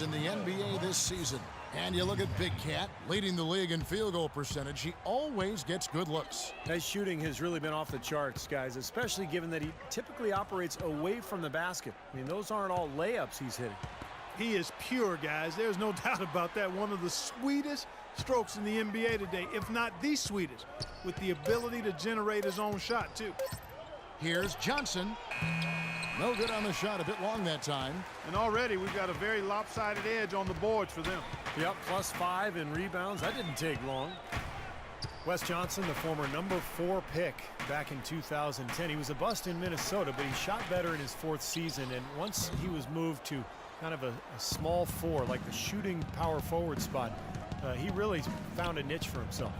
in the NBA this season. And you look at Big Cat, leading the league in field goal percentage. He always gets good looks. His shooting has really been off the charts, guys, especially given that he typically operates away from the basket. I mean, those aren't all layups he's hitting. He is pure, guys. There's no doubt about that. One of the sweetest strokes in the NBA today, if not the sweetest, with the ability to generate his own shot, too. Here's Johnson. No good on the shot, a bit long that time. And already we've got a very lopsided edge on the boards for them. Yep, +5 in rebounds. That didn't take long. Wes Johnson, the former #4 pick back in 2010. He was a bust in Minnesota, but he shot better in his 4th season. And once he was moved to kind of a small 4, like the shooting power forward spot, he really found a niche for himself.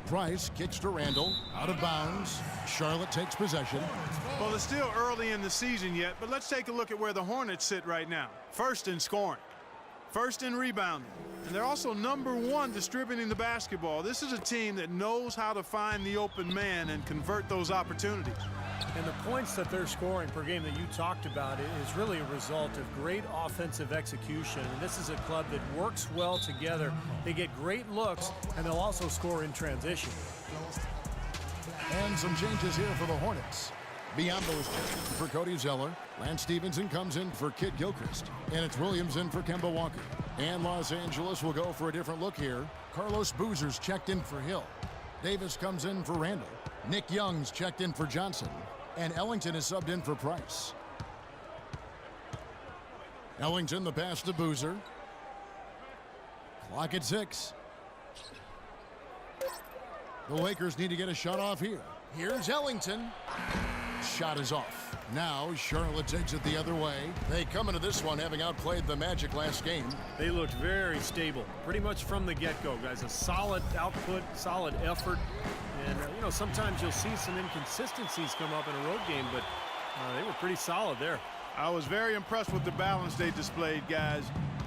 Price kicks to Randall, out of bounds. Charlotte takes possession. Well, it's still early in the season yet, but let's take a look at where the Hornets sit right now. First in scoring, first in rebounding, and they're also #1 distributing the basketball. This is a team that knows how to find the open man and convert those opportunities. And the points that they're scoring per game that you talked about is really a result of great offensive execution. And this is a club that works well together. They get great looks, and they'll also score in transition. And some changes here for the Hornets. Biombo's changing for Cody Zeller. Lance Stevenson comes in for Kit Gilchrist. And it's Williams in for Kemba Walker. And Los Angeles will go for a different look here. Carlos Boozer's checked in for Hill. Davis comes in for Randall. Nick Young's checked in for Johnson. And Ellington is subbed in for Price. Ellington the pass to Boozer. Clock at 6. The Lakers need to get a shot off here. Here's Ellington. Shot is off. Now Charlotte takes it the other way. They come into this one having outplayed the Magic last game. They looked very stable, pretty much from the get-go, guys. A solid output, solid effort. And, you know, sometimes you'll see some inconsistencies come up in a road game, but they were pretty solid there. I was very impressed with the balance they displayed, guys.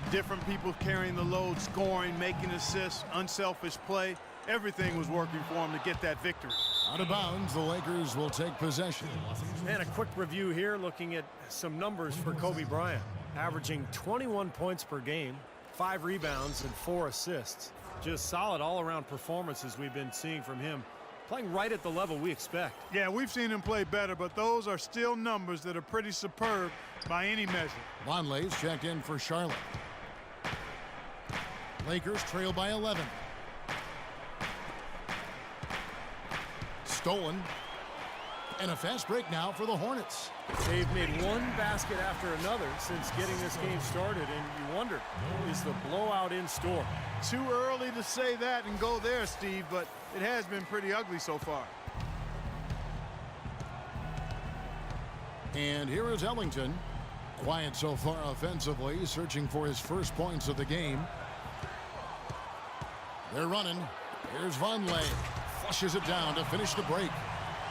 Different people carrying the load, scoring, making assists, unselfish play. Everything was working for them to get that victory. Out of bounds, the Lakers will take possession. And a quick review here, looking at some numbers for Kobe Bryant. Averaging 21 points per game, 5 rebounds, and 4 assists. Just solid all-around performances we've been seeing from him. Playing right at the level we expect. Yeah, we've seen him play better, but those are still numbers that are pretty superb by any measure. Vonleh's checked in for Charlotte. Lakers trail by 11. Stolen. And a fast break now for the Hornets. They've made one basket after another since getting this game started, and you wonder, is the blowout in store? Too early to say that and go there, Steve, but it has been pretty ugly so far. And here is Ellington. Quiet so far offensively, searching for his first points of the game. They're running. Here's Vonleh. Flushes it down to finish the break.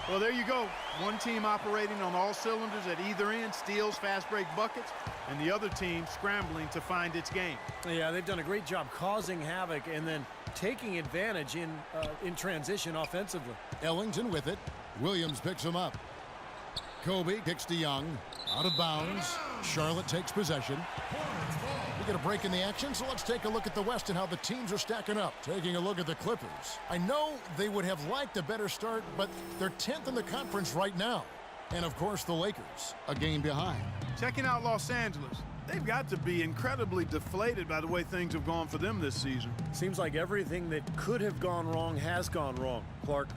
Well, there you go. One team operating on all cylinders at either end, steals, fast break buckets, and the other team scrambling to find its game. Yeah, they've done a great job causing havoc and then taking advantage in transition offensively. Ellington with it. Williams picks him up. Kobe kicks to Young. Out of bounds. Charlotte takes possession. We get a break in the action, so let's take a look at the West and how the teams are stacking up. Taking a look at the Clippers. I know they would have liked a better start, but they're 10th in the conference right now. And, of course, the Lakers, a game behind. Checking out Los Angeles. They've got to be incredibly deflated by the way things have gone for them this season. Seems like everything that could have gone wrong has gone wrong, Clark.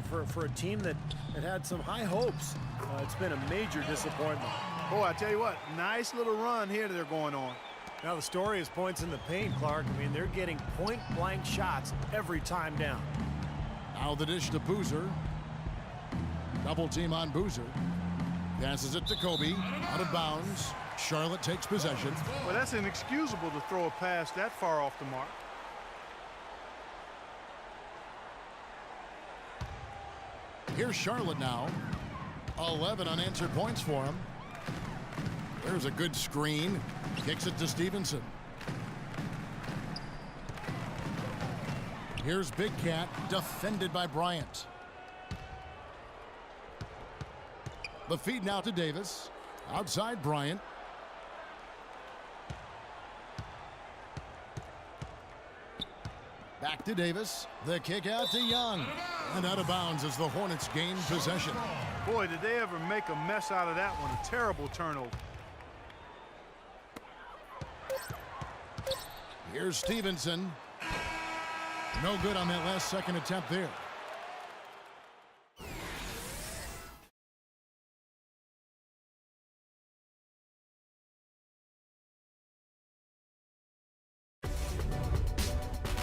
For a team that had some high hopes, it's been a major disappointment. Boy, I tell you what, nice little run here they're going on. Now the story is points in the paint, Clark. I mean, they're getting point-blank shots every time down. Now the dish to Boozer. Double team on Boozer. Passes it to Kobe. Out of bounds. Charlotte takes possession. Well, that's inexcusable to throw a pass that far off the mark. Here's Charlotte now. 11 unanswered points for him. There's a good screen. Kicks it to Stevenson. Here's Big Cat, defended by Bryant. The feed now to Davis. Outside Bryant. Back to Davis. The kick out to Young. And out of bounds as the Hornets gain possession. Boy, did they ever make a mess out of that one. A terrible turnover. Here's Stevenson. No good on that last second attempt there.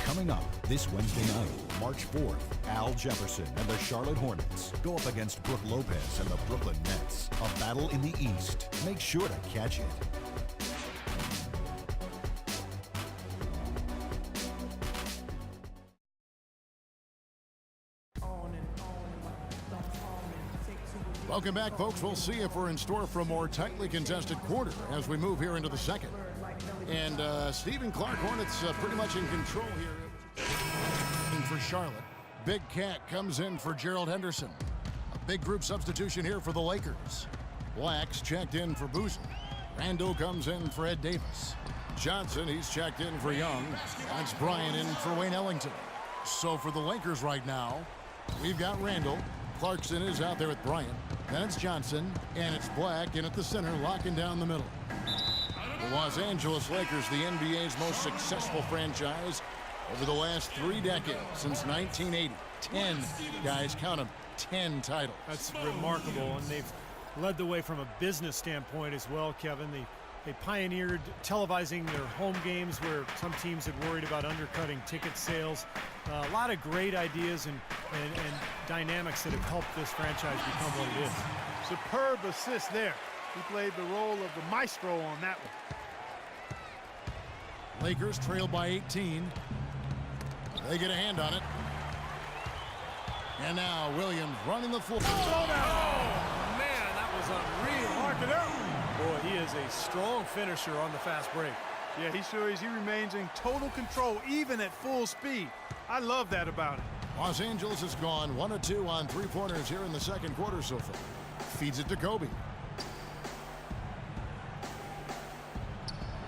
Coming up this Wednesday night, March 4th, Al Jefferson and the Charlotte Hornets go up against Brook Lopez and the Brooklyn Nets. A battle in the East. Make sure to catch it. Welcome back, folks. We'll see if we're in store for a more tightly contested quarter as we move here into the second. And Stephen Clark, Hornets pretty much in control here. And for Charlotte, Big Cat comes in for Gerald Henderson. A big group substitution here for the Lakers. Black's checked in for Boozer. Randall comes in for Ed Davis. Johnson, he's checked in for Young. That's Bryant in for Wayne Ellington. So for the Lakers right now, we've got Randall. Clarkson is out there with Bryant. Then it's Johnson, and it's Black in at the center, locking down the middle. The Los Angeles Lakers, the NBA's most successful franchise over the last 3 decades, since 1980. 10, guys, count them, 10 titles. That's remarkable, and they've led the way from a business standpoint as well, Kevin. They pioneered televising their home games where some teams had worried about undercutting ticket sales. A lot of great ideas and dynamics that have helped this franchise become what it is. Superb assist there. He played the role of the maestro on that one. Lakers trail by 18. They get a hand on it. And now Williams running the floor. Oh, man, that was unreal. Mark it out. Boy, he is a strong finisher on the fast break. Yeah, he sure is. He remains in total control, even at full speed. I love that about him. Los Angeles has gone 1 of 2 on 3-pointers here in the second quarter so far. Feeds it to Kobe.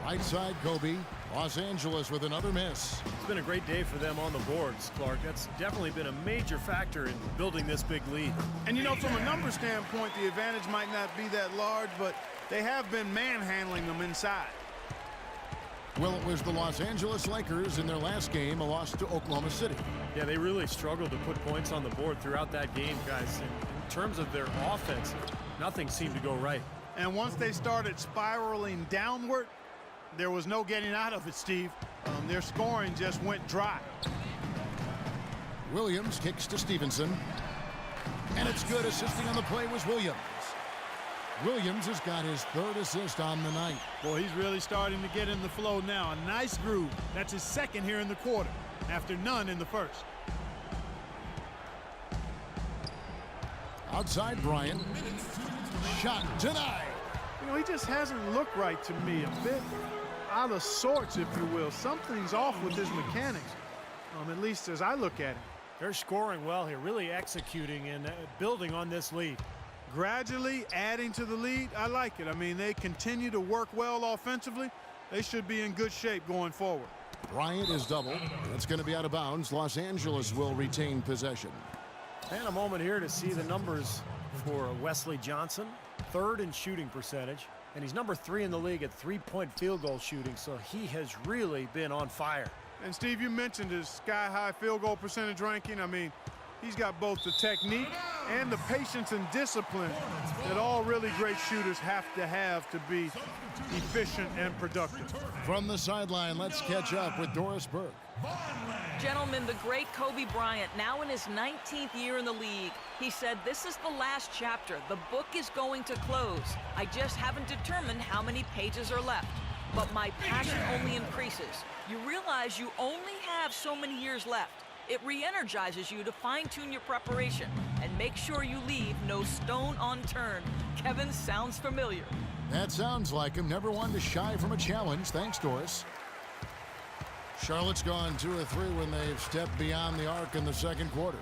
Right side, Kobe. Los Angeles with another miss. It's been a great day for them on the boards, Clark. That's definitely been a major factor in building this big lead. And, you know, from a number standpoint, the advantage might not be that large, but they have been manhandling them inside. Well, it was the Los Angeles Lakers in their last game, a loss to Oklahoma City. Yeah, they really struggled to put points on the board throughout that game, guys. In terms of their offense, nothing seemed to go right. And once they started spiraling downward, there was no getting out of it, Steve. Their scoring just went dry. Williams kicks to Stevenson. And it's good. Assisting on the play was Williams. Williams has got his 3rd assist on the night. Boy, he's really starting to get in the flow now. A nice groove. That's his 2nd here in the quarter, after none in the 1st. Outside Bryant. Shot denied. You know, he just hasn't looked right to me. A bit out of sorts, if you will. Something's off with his mechanics, at least as I look at it. They're scoring well here, really executing and building on this lead. Gradually adding to the lead, I like it. I mean, they continue to work well offensively. They should be in good shape going forward. Bryant is double. It's going to be out of bounds. Los Angeles will retain possession. And a moment here to see the numbers for Wesley Johnson. 3rd in shooting percentage, and he's number 3 in the league at 3-point field goal shooting, so he has really been on fire. And Steve, you mentioned his sky-high field goal percentage ranking. I mean, he's got both the technique and the patience and discipline that all really great shooters have to be efficient and productive. From the sideline, let's catch up with Doris Burke. Gentlemen, the great Kobe Bryant, now in his 19th year in the league, he said, "This is the last chapter. The book is going to close. I just haven't determined how many pages are left. But my passion only increases. You realize you only have so many years left. It re-energizes you to fine-tune your preparation and make sure you leave no stone unturned." Kevin, sounds familiar. That sounds like him. Never one to shy from a challenge. Thanks, Doris. Charlotte's gone 2 of 3 when they've stepped beyond the arc in the second quarter.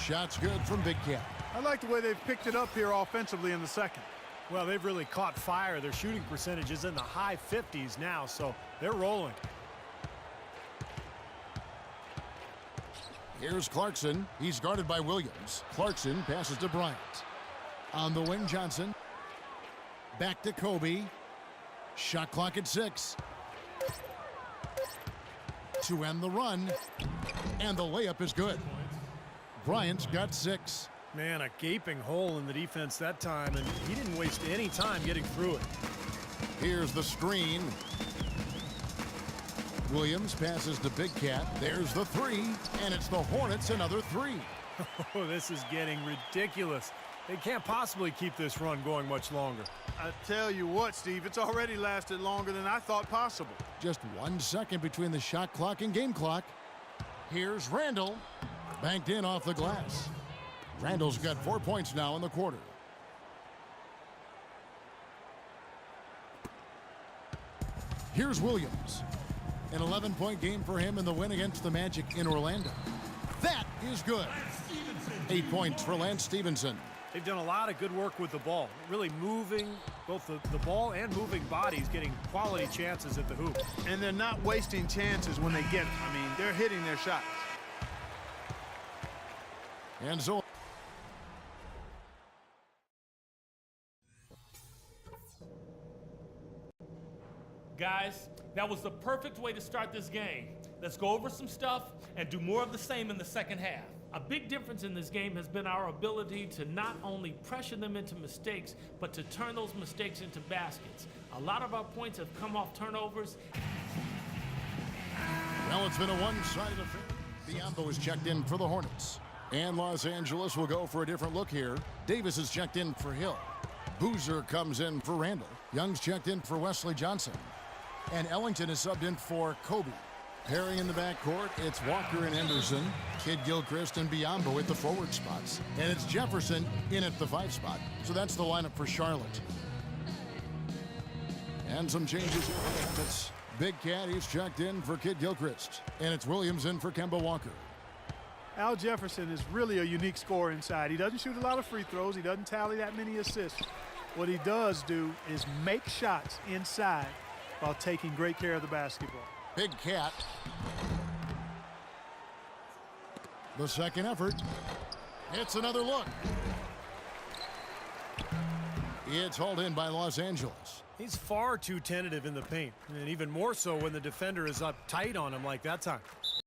Shot's good from Big Cat. I like the way they've picked it up here offensively in the second. Well, they've really caught fire. Their shooting percentage is in the high 50s now, so they're rolling. Here's Clarkson. He's guarded by Williams. Clarkson passes to Bryant. On the wing, Johnson. Back to Kobe. Shot clock at 6. To end the run. And the layup is good. Bryant's got 6. Man, a gaping hole in the defense that time, and he didn't waste any time getting through it. Here's the screen. Williams passes to Big Cat. There's the 3, and it's the Hornets another 3. Oh, this is getting ridiculous. They can't possibly keep this run going much longer. I tell you what, Steve, it's already lasted longer than I thought possible. Just 1 second between the shot clock and game clock. Here's Randall. Banked in off the glass. Randall's got 4 points now in the quarter. Here's Williams. An 11-point game for him in the win against the Magic in Orlando. That is good. 8 points for Lance Stevenson. They've done a lot of good work with the ball, really moving both the ball and moving bodies, getting quality chances at the hoop. And they're not wasting chances when they get them. I mean, they're hitting their shots. And so guys, that was the perfect way to start this game. Let's go over some stuff and do more of the same in the second half. A big difference in this game has been our ability to not only pressure them into mistakes, but to turn those mistakes into baskets. A lot of our points have come off turnovers. well, it's been a one-sided affair. Biombo is checked in for the Hornets. And Los Angeles will go for a different look here. Davis is checked in for Hill. Boozer comes in for Randall. Young's checked in for Wesley Johnson. And Ellington is subbed in for Kobe. Pairing in the backcourt, it's Walker and Henderson, Kid Gilchrist and Biombo at the forward spots. And it's Jefferson in at the 5 spot. So that's the lineup for Charlotte. And some changes here. It's Big Cat, he's checked in for Kid Gilchrist. And it's Williams in for Kemba Walker. Al Jefferson is really a unique scorer inside. He doesn't shoot a lot of free throws. He doesn't tally that many assists. What he does do is make shots inside while taking great care of the basketball. Big Cat. The second effort. It's another look. It's hauled in by Los Angeles. He's far too tentative in the paint, and even more so when the defender is up tight on him like that time.